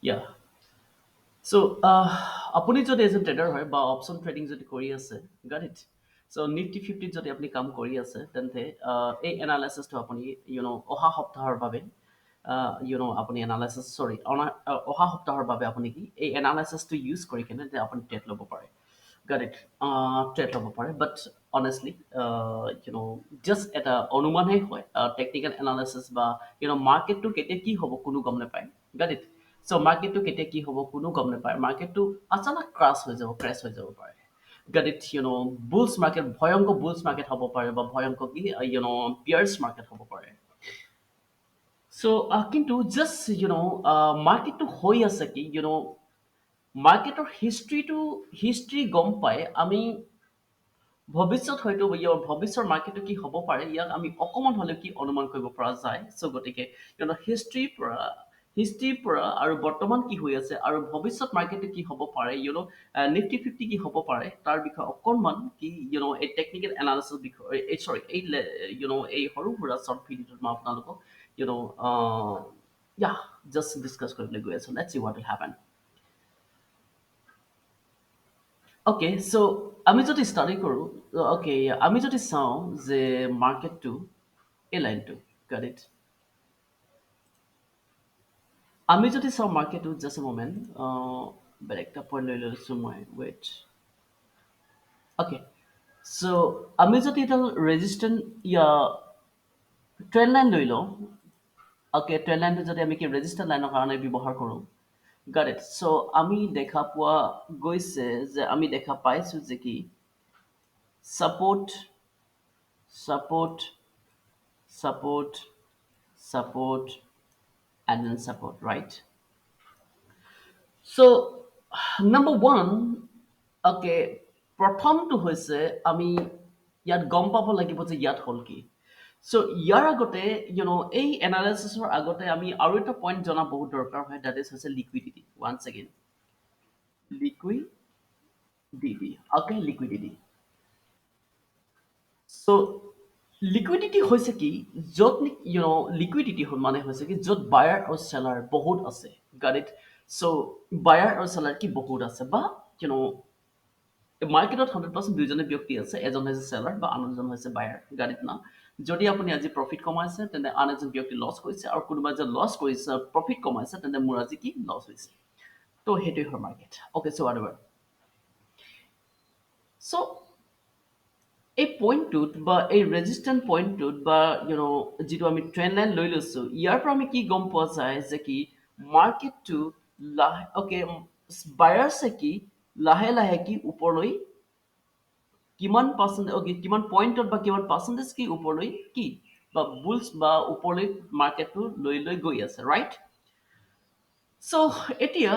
Yeah. So, আপুনি যদি এজন ট্ৰেডাৰ হয় বা অপশ্যন ট্ৰেডিং যদি কৰি আছে, গট ইট। চ' নিফটি ফিফটিত যদি আপুনি কাম কৰি আছে, তেন্তে এই এনালাইচিছটো আপুনি অহা সপ্তাহৰ বাবে আপুনি এনালাইচিছ চৰি অহা সপ্তাহৰ বাবে আপুনি কি এই এনালাইচিছটো ইউজ কৰি কিনে যে আপুনি ট্ৰেড ল'ব পাৰে। Got it. ট্ৰেড ল'ব পাৰে, বাট অনেষ্টলি জাষ্ট এটা অনুমানহে হয়। টেকনিকেল এনালাইচিছ বা মাৰ্কেটটো কেতিয়া কি হ'ব কোনো গম নাপায়। Got it. চ' মাৰ্কেটটো কেতিয়া কি হ'ব কোনো গম নাপায়। মাৰ্কেটটো আচানক ক্ৰেছ হৈ যাব পাৰে। Got it. বুলছ মাৰ্কেট, ভয়ংকৰ বুলছ মাৰ্কেট হ'ব পাৰে বা ভয়ংকৰ কি পিয়াৰ্ছ মাৰ্কেট হ'ব পাৰে। চ' কিন্তু জাষ্ট মাৰ্কেটটো হৈ আছে কি মাৰ্কেটৰ হিষ্ট্ৰী গম পাই আমি ভৱিষ্যত হয়তো ভৱিষ্যৰ মাৰ্কেটটো কি হ'ব পাৰে ইয়াক আমি অকণমান হ'লেও কি অনুমান কৰিব পৰা যায়। চ' গতিকে হিষ্ট্ৰীৰ পৰা আৰু বৰ্তমান কি হৈ আছে আৰু ভৱিষ্যত মাৰ্কেটটো কি হ'ব পাৰে, নিফটি ফিফটি কি হ'ব পাৰে তাৰ বিষয়ে অকণমান কি এই টেকনিকেল এনালিচিছ বিষয়ে এই চৰি এই সৰু সুৰা শ্বৰ্ট ভিডিঅ'টোত মই আপোনালোকক ইউ ন জাষ্ট ডিছকাছ কৰিবলৈ গৈ আছো। Let's see what will happen. Okay, so' আমি যদি ষ্টাডি কৰোঁ, অ'কে, আমি যদি চাওঁ যে মাৰ্কেটটো এই লাইনটো got it? আমি যদি চাওঁ মাৰ্কেটটো জাষ্ট এ মোমেণ্ট, বেলেগ এটা পইণ্ট লৈ লৈছোঁ মই, ৱেইট। অ'কে, চ' আমি যদি এডাল ৰেজিষ্টেণ্ট ইয়া ট্ৰেণ্ড লাইন লৈ লওঁ। অ'কে, ট্ৰেণ্ড লাইনটো যদি আমি কি ৰেজিষ্টেণ্ট লাইনৰ কাৰণে ব্যৱহাৰ কৰোঁ। Got it. চ' আমি দেখা পোৱা গৈছে যে আমি দেখা পাইছোঁ যে কি support, support, support, support, and then support, right? So, number one, okay, প্ৰথমটো হৈছে আমি ইয়াত গম পাব লাগিব যে ইয়াত হ'ল কি। চ' ইয়াৰ আগতে এই এনালাইচিছৰ আগতে আমি আৰু এটা পইণ্ট জনা বহুত দৰকাৰ হয়, ডেট ইজ হৈছে liquidity. Once again, liquidity. Okay, liquidity. So' liquidity হৈছে কি য'ত লিকুইডিটি মানে হৈছে কি য'ত বায়াৰ আৰু চেলাৰ বহুত আছে। Got it. চ' বায়াৰ আৰু চেলাৰ কি বহুত আছে বা মাৰ্কেটত 100% দুইজনে ব্যক্তি আছে, এজন হৈছে চেলাৰ বা আনজন হৈছে বায়াৰ। গট ইট না। যদি আপুনি আজি প্ৰফিট কমাইছে তেন্তে আন এজন ব্যক্তি লছ কৰিছে, আৰু কোনোবা যে লছ কৰিছে প্ৰফিট কমাইছে তেন্তে মোৰ আজি কি লছ হৈছে। ত' সেইটোৱে হয় মাৰ্কেট। অ'কে, চ' আৰু চ' এই পইণ্টটোত বা এই ৰেজিষ্টেণ্ট পইণ্টটোত বা যিটো আমি ট্ৰেণ্ড লাইন লৈ লৈছোঁ, ইয়াৰ পৰা আমি কি গম পোৱা যায় যে কি মাৰ্কেটটো লাহে অ'কে বায়াৰ্ছে কি লাহে লাহে কি ওপৰলৈ কিমান পাৰ্চেণ্ট অ'কে কিমান পইণ্টত বা কিমান পাৰ্চেণ্টেজ কি ওপৰলৈ কি বা বুলছ বা ওপৰলৈ মাৰ্কেটটো লৈ লৈ গৈ আছে, ৰাইট? চ' এতিয়া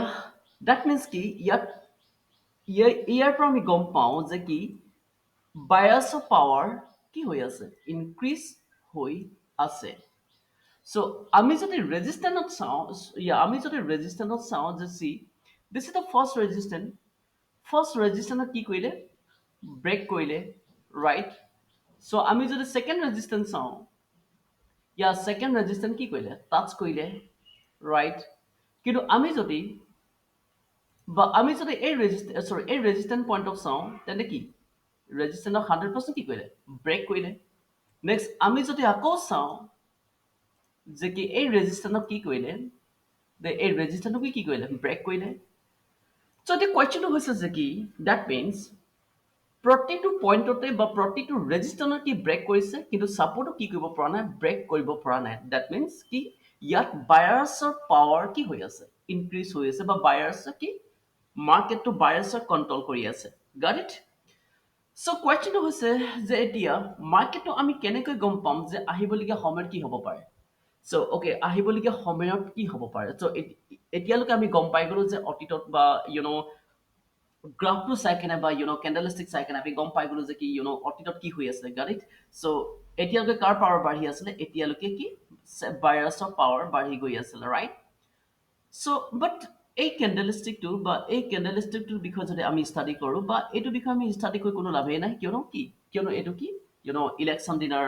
ডেট মিনছ কি ইয়াৰ পৰা আমি গম পাওঁ যে কি বায়াৰ্ছৰ পাৱাৰ কি হৈ আছে ইনক্ৰিজ হৈ আছে। চ' আমি যদি ৰেজিষ্টেণ্টত চাওঁ, আমি যদি ৰেজিষ্টেণ্টত চাওঁ যে see this is the first ৰেজিষ্টেণ্টত কি কৰিলে ব্ৰেক কৰিলে, ৰাইট? চ' আমি যদি ছেকেণ্ড ৰেজিষ্টেণ্ট চাওঁ, ছেকেণ্ড ৰেজিষ্টেণ্ট কি কৰিলে টাচ কৰিলে, ৰাইট? কিন্তু আমি যদি এই ৰেজিষ্টেণ্ট পইণ্টক চাওঁ তেন্তে কি ৰেজিষ্টেণ্টক 100% কি কৰিলে ব্ৰেক কৰিলে। নেক্সট আমি যদি আকৌ চাওঁ যে কি এই ৰেজিষ্টেণ্টক কি কৰিলে, এই ৰেজিষ্টেণ্টক কি কৰিলে ব্ৰেক কৰিলে। চ' এতিয়া কুৱেশ্যনটো হৈছে যে কি ডেট মিনছ প্ৰতিটো পইণ্টতে বা প্ৰতিটো ৰেজিষ্টেণ্টত কি ব্ৰেক কৰিছে, কিন্তু ছাপোৰ্টক কি কৰিব পৰা নাই, ব্ৰেক কৰিব পৰা নাই। ডেট মিনছ কি ইয়াত বায়াৰ্ছৰ পাৱাৰ কি হৈ আছে ইনক্ৰিজ হৈ আছে, বা বায়াৰ্ছে কি মাৰ্কেটটো বায়াৰ্ছে কণ্ট্ৰল কৰি আছে। Got it. চ' কুৱেশ্যনটো হৈছে যে এতিয়া মাৰ্কেটটো আমি কেনেকৈ গম পাম যে আহিবলগীয়া সময়ত কি হ'ব পাৰে। চ' অ'কে, আহিবলগীয়া সময়ত কি হ'ব পাৰে। চ' এতিয়ালৈকে আমি গম পাই গ'লো যে অতীতত বা গ্ৰাফটো চাই কেনে বা কেণ্ডেলষ্টিক চাই কেনে আমি গম পাই গ'লো যে কি অতীতত কি হৈ আছিলে। Got it. চ' এতিয়ালৈকে কাৰ পাৱাৰ বাঢ়ি আছিলে, এতিয়ালৈকে কি বায়াৰ্ছৰ পাৱাৰ বাঢ়ি গৈ আছিলে, ৰাইট? চ' বাট এই কেণ্ডেলষ্টিকটোৰ বিষয়ে যদি আমি ষ্টাডি কৰোঁ বা এইটো বিষয়ে আমি ষ্টাডি কৰি কোনো লাভেই নাই, কিয়নো এইটো কি ইলেকশ্যন দিনাৰ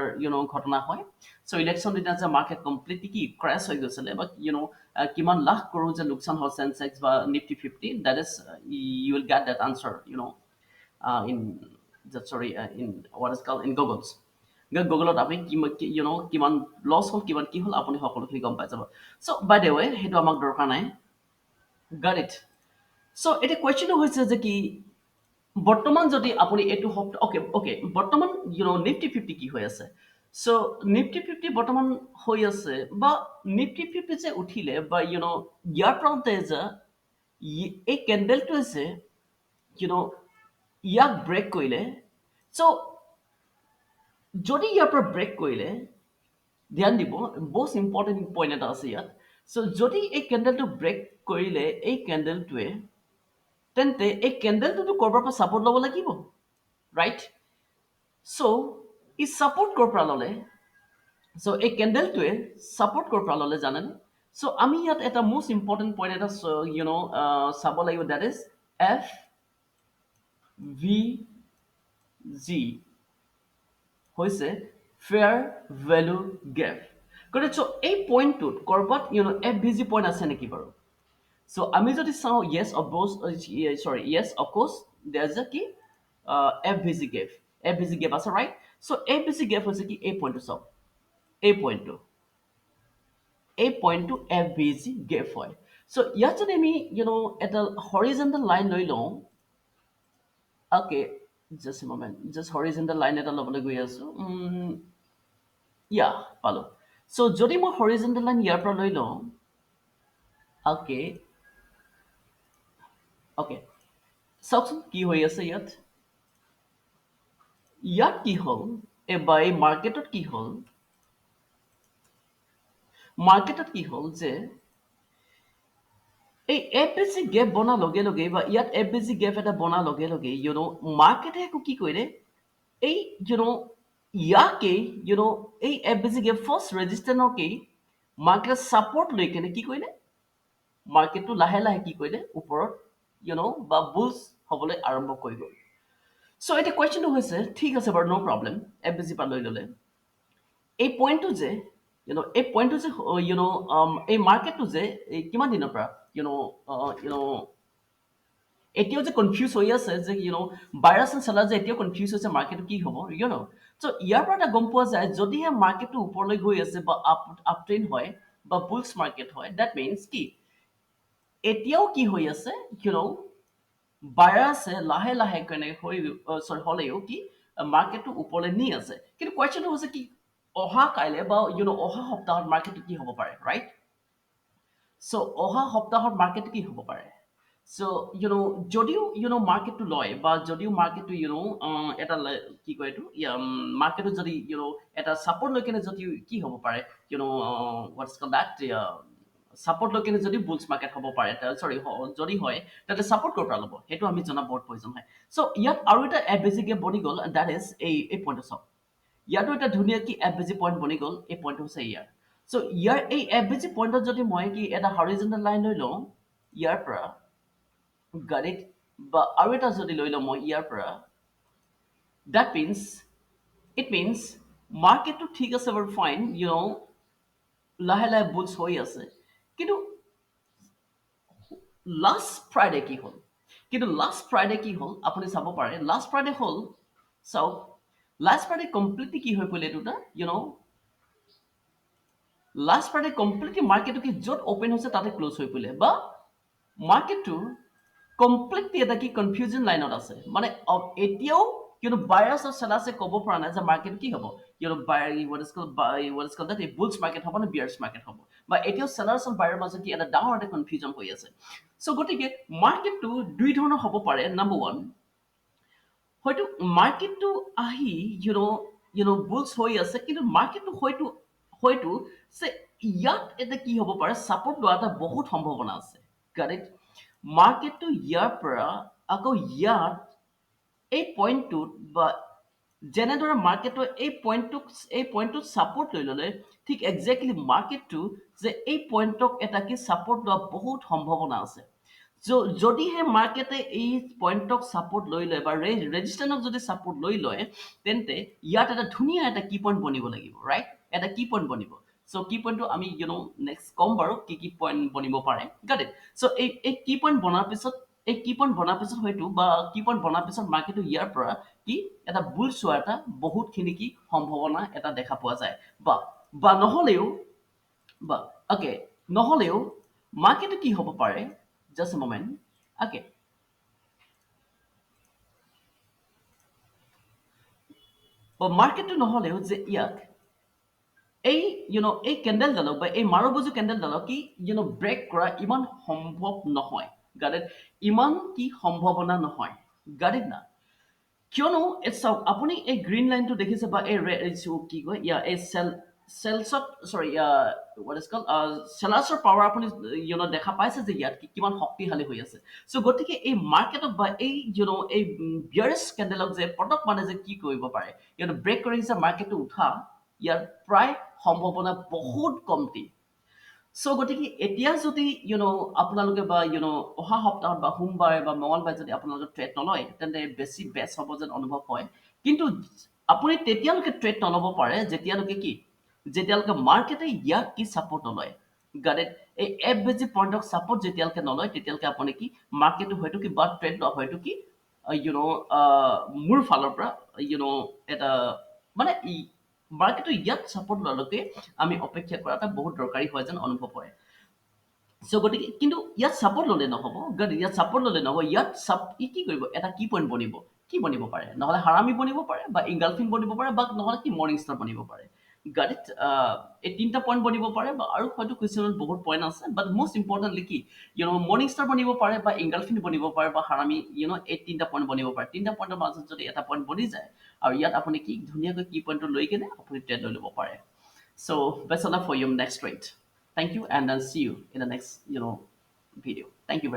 ঘটনা হয়। চ' ইলেকশ্যন দিনা যে মাৰ্কেট কমপ্লিটলি কি ক্ৰেছ হৈ গৈছিলে বা কিমান লাখ কৰোৰ যে লোকচান হ'ল চেনচেক্স বা Nifty 50, that is you will get that answer in sorry in what is called in Google's গুগলত আপুনি কিমান লছ হ'ল কিমান কি হ'ল আপুনি সকলোখিনি গম পাই যাব। চ' বাই দ্য ৱে সেইটো আমাক দৰকাৰ নাই। Got it. চ' এতিয়া কুৱেশ্যনটো হৈছে যে কি বৰ্তমান যদি আপুনি এইটো সপ্তাহ অ'কে অ'কে বৰ্তমান নিফটি 50 কি হৈ আছে। চ' নিফটি 50 বৰ্তমান হৈ আছে বা নিফটি 50 যে উঠিলে বা ইয়াৰ পৰা যে এই কেণ্ডেলটোৱে যে ইয়াক ব্ৰেক কৰিলে। চ' যদি ইয়াৰ পৰা ব্ৰেক কৰিলে ধ্যান দিব most ইম্পৰ্টেণ্ট পইণ্ট এটা আছে ইয়াত। চ' যদি এই কেণ্ডেলটো ব্ৰেক কৰিলে এই কেণ্ডেলটোৱে তেন্তে এই কেণ্ডেলটোতো ক'ৰবাৰ পৰা ছাপোৰ্ট ল'ব লাগিব, ৰাইট? চ' ই ছাপোৰ্ট ক'ৰ পৰা ল'লে? চ' এই কেণ্ডেলটোৱে ছাপোৰ্ট ক'ৰ পৰা ল'লে জানেনে? চ' আমি ইয়াত এটা most ইম্পৰ্টেণ্ট পইণ্ট এটা চাব লাগিব, দেট ইজ FVG হৈছে ফেয়াৰ ভেলু গেপ। গতিকে চ' এই পইণ্টটোত ক'ৰবাত FVG পইণ্ট আছে নেকি বাৰু? চ' আমি যদি চাওঁ yes of course there's a কি FVG gap, FVG gap আছে, ৰাইট? চ' FVG gap হৈছে কি এই পইণ্টটো চাওক, এই পইণ্টটো FVG gap হয়। চ' ইয়াত যদি আমি এটা হৰিজেণ্টেল লাইন লৈ লওঁ, অ'কে জাষ্ট এ মমেণ্ট, জাষ্ট হৰিজেণ্টেল লাইন এটা ল'বলৈ গৈ আছো। পালো। চ' যদি মই হৰিজেণ্টেল লাইন ইয়াৰ পৰা লৈ লওঁ, অ'কে চাওকচোন কি হৈ আছে ইয়াত। ইয়াত কি হ'ল বা এই মাৰ্কেটত কি হ'ল যে এই FVG গেপ বনাৰ লগে লগে বা ইয়াত FVG গেপ এটা বনাৰ লগে লগে মাৰ্কেটে একো কি কৰিলে এই ইয়াকেই এই FVG গেপ ফাৰ্ষ্ট ৰেজিষ্টেন্সকেই মাৰ্কেটে ছাপোৰ্ট লৈ কেনে কি কৰিলে মাৰ্কেটটো লাহে লাহে কি কৰিলে ওপৰত বা বুলছ হ'বলৈ আৰম্ভ কৰি গ'ল। চ' এতিয়া কুৱেশ্যনটো হৈছে ঠিক আছে বাৰু ন' প্ৰব্লেম FVG পৰা লৈ ল'লে। এই পইণ্টটো যে এই মাৰ্কেটটো যে এই কিমান দিনৰ পৰা এতিয়াও যে কনফিউজ হৈ আছে যে বায়াৰ্ছ এণ্ড চেলাৰ যে এতিয়াও কনফিউজ হৈছে মাৰ্কেটটো কি হ'ব চ' ইয়াৰ পৰা এটা গম পোৱা যায় যদিহে মাৰ্কেটটো ওপৰলৈ গৈ আছে বা আপ ট্ৰেণ্ড হয় বা বুলছ মাৰ্কেট হয়, ডেট মিনছ কি এতিয়াও কি হৈ আছে বায়াৰ্ছে লাহে লাহে হ'লেও কি মাৰ্কেটটো ওপৰলৈ নি আছে। কিন্তু কুৱেশ্যনটো হৈছে কি অহা কাইলৈ বা অহা সপ্তাহত মাৰ্কেটটো কি হ'ব পাৰে, ৰাইট? চ' অহা সপ্তাহত মাৰ্কেটটো কি হ'ব পাৰে? চ' যদিও মাৰ্কেটটো লয় বা যদিও মাৰ্কেটটো এটা কি কয় এইটো মাৰ্কেটটো যদি এটা ছাপোৰ্ট লৈ কেনে যদি কি হ'ব পাৰে হোৱাটছ কল দেট ছাপোৰ্ট লৈ কেনে যদি বুলছ মাৰ্কেট হ'ব পাৰে, যদি হয় তেন্তে ছাপোৰ্ট ক'ৰ পৰা ল'ব সেইটো আমি জনা বহুত প্ৰয়োজন হয়। চ' ইয়াত আৰু এটা FVG গেপ বনি গ'ল, দেট ইজ এই পইণ্টটো চাওক। ইয়াতো এটা ধুনীয়া কি FVG পইণ্ট বনি গ'ল, এই পইণ্টটো হৈছে ইয়াৰ। চ' ইয়াৰ এই FVG পইণ্টত যদি মই কি এটা হৰিজেণ্টেল লাইন লৈ লওঁ ইয়াৰ পৰা গাড়ীত বা আৰু এটা যদি লৈ লওঁ মই ইয়াৰ পৰা, ইট মিনছ মাৰ্কেটটো ঠিক আছে বাৰু ফাইন লাহে লাহে বুলছ হৈ আছে, কিন্তু লাষ্ট ফ্ৰাইডে কি হ'ল? আপুনি চাব পাৰে লাষ্ট ফ্ৰাইডে হ'ল চাওক লাষ্ট ফ্ৰাইডে কমপ্লিটলি কি হৈ পৰিলে এইটো লাষ্ট ফ্ৰাইডে কমপ্লিটলি মাৰ্কেটটো কি য'ত অপেন হৈছে তাতে ক্ল'জ হৈ পৰিলে বা মাৰ্কেটটো কমপ্লিটলি এটা কি কনফিউজন লাইনত আছে। মানে এতিয়াও বায়াৰ্ছ আৰু চেলাৰ্ছে ক'ব পৰা নাই যে মাৰ্কেট কি হ'ব বুলছ মাৰ্কেট হ'ব নে বিয়াৰ্ছ মাৰ্কেট হ'ব, বা এতিয়াও চেলাৰ্ছ আৰু বায়াৰৰ মাজত কি এটা ডাঙৰ এটা কনফিউজন হৈ আছে। চ' গতিকে মাৰ্কেটটো দুই ধৰণৰ হ'ব পাৰে। নাম্বাৰ ওৱান, হয়তো মাৰ্কেটটো আহি বুলছ হৈ আছে, কিন্তু মাৰ্কেটটো হয়তো ইয়াত এটা কি হ'ব পাৰে ছাপোৰ্ট লোৱা এটা বহুত সম্ভাৱনা আছে। কাৰেক্ট? মাৰ্কেটটো ইয়াৰ পৰা আকৌ ইয়াত এই পইণ্টটোত বা যেনেদৰে মাৰ্কেটৰ এই পইণ্টটোত ছাপোৰ্ট লৈ ল'লে ঠিক একজেক্টলি মাৰ্কেটটো যে এই পইণ্টক এটা কি ছাপোৰ্ট লোৱা বহুত সম্ভাৱনা আছে। যদিহে মাৰ্কেটে এই পইণ্টক ছাপোৰ্ট লৈ লয় বা ৰেজিষ্টেঞ্চক যদি ছাপোৰ্ট লৈ লয়, তেন্তে ইয়াত এটা ধুনীয়া এটা কি পইণ্ট বনিব লাগিব, ৰাইট? এটা কি পইণ্ট বনিব। চ' কি পইণ্টটো আমি নেক্সট ক'ম বাৰু কি পইণ্ট বনিব পাৰে, গট ইট। চ' এই কি পইণ্ট বনাৰ পিছত হয়তো বা কি পইণ্ট বনাৰ পিছত মাৰ্কেটটো ইয়াৰ পৰা কি এটা বুল চোৱা এটা বহুতখিনি কি সম্ভাৱনা এটা দেখা পোৱা যায়। বা বা নহ'লেও বা অ'কে, নহ'লেও মাৰ্কেটটো কি হ'ব পাৰে, জাষ্ট এ মমেণ্ট, অ'কে, বা মাৰ্কেটটো নহ'লেও যে ইয়াক এই এই কেণ্ডেলডালক বা এই মাৰবুজু কেণ্ডেলডালক কি ব্ৰেক কৰা ইমান সম্ভৱ নহয়, গাড়ীত ইমান কি সম্ভাৱনা নহয়, গাড়ীত না। কিয়নো চাওক, আপুনি এই গ্ৰীণ লাইনটো দেখিছে বা এই কি কয় এই চেলছত চৰি হোৱাট ইজ কল চেলাৰ্ছৰ পাৱাৰ আপুনি দেখা পাইছে যে ইয়াত কিমান শক্তিশালী হৈ আছে। চ' গতিকে এই মাৰ্কেটক বা এই এই বিয়াৰেছ কেণ্ডেলক যে পটক মানে যে কি কৰিব পাৰে, ব্ৰেক কৰি যে মাৰ্কেটটো উঠা, ইয়াৰ প্ৰায় সম্ভাৱনা বহুত কমটি। চ' গতিকে এতিয়া যদি আপোনালোকে বা অহা সপ্তাহত বা সোমবাৰে বা মঙলবাৰে যদি আপোনালোকে ট্ৰেড নলয়, তেন্তে বেছি বেষ্ট হ'ব যেন অনুভৱ হয়। কিন্তু আপুনি তেতিয়ালৈকে ট্ৰেড নল'ব পাৰে যেতিয়ালৈকে মাৰ্কেটে ইয়াক কি ছাপোৰ্ট নলয়, গাড়ীত এই এফ পইণ্টক ছাপোৰ্ট যেতিয়ালৈকে নলয়, তেতিয়ালৈকে আপুনি কি মাৰ্কেটটো হয়তো কি বা ট্ৰেড হয়তো কি মোৰ ফালৰ পৰা এটা মানে মাৰ্কেটটো ইয়াত ছাপোৰ্ট লোৱালৈকে আমি অপেক্ষা কৰাটা বহুত দৰকাৰী হয় যেন অনুভৱ হয়। চ' গতিকে কিন্তু ইয়াত ছাপোৰ্ট ল'লে নহ'ব, ইয়াত ছাপোৰ্ট ল'লে নহ'ব, ইয়াত কি কৰিব, এটা কি পইণ্ট বনিব, কি বনিব পাৰে, নহ'লে হাৰামি বনিব পাৰে বা ইংগালফিন বনিব পাৰে বা নহ'লে কি মৰ্ণিং ষ্টাৰ বনিব পাৰে। গাড়ীত এই তিনিটা পইণ্ট বনিব পাৰে বা আৰু হয়তো কুৱেশ্যনত বহুত পইণ্ট আছে, বাট মষ্ট ইম্পৰ্টেণ্টলি কি মৰ্ণিং ষ্টাৰ বনিব পাৰে বা ইংগালফিন বনিব পাৰে বা হাৰামি এই তিনিটা পইণ্ট বনিব পাৰে। তিনিটা পইণ্টৰ মাজত যদি এটা পইণ্ট বনি যায় আৰু ইয়াত আপুনি কি ধুনীয়াকৈ কি পইণ্টটো লৈ কিনে আপুনি ট্ৰেড লৈ ল'ব পাৰে। So best of luck for your next trade. Thank you, and I'll see you in the next video. Thank you very much.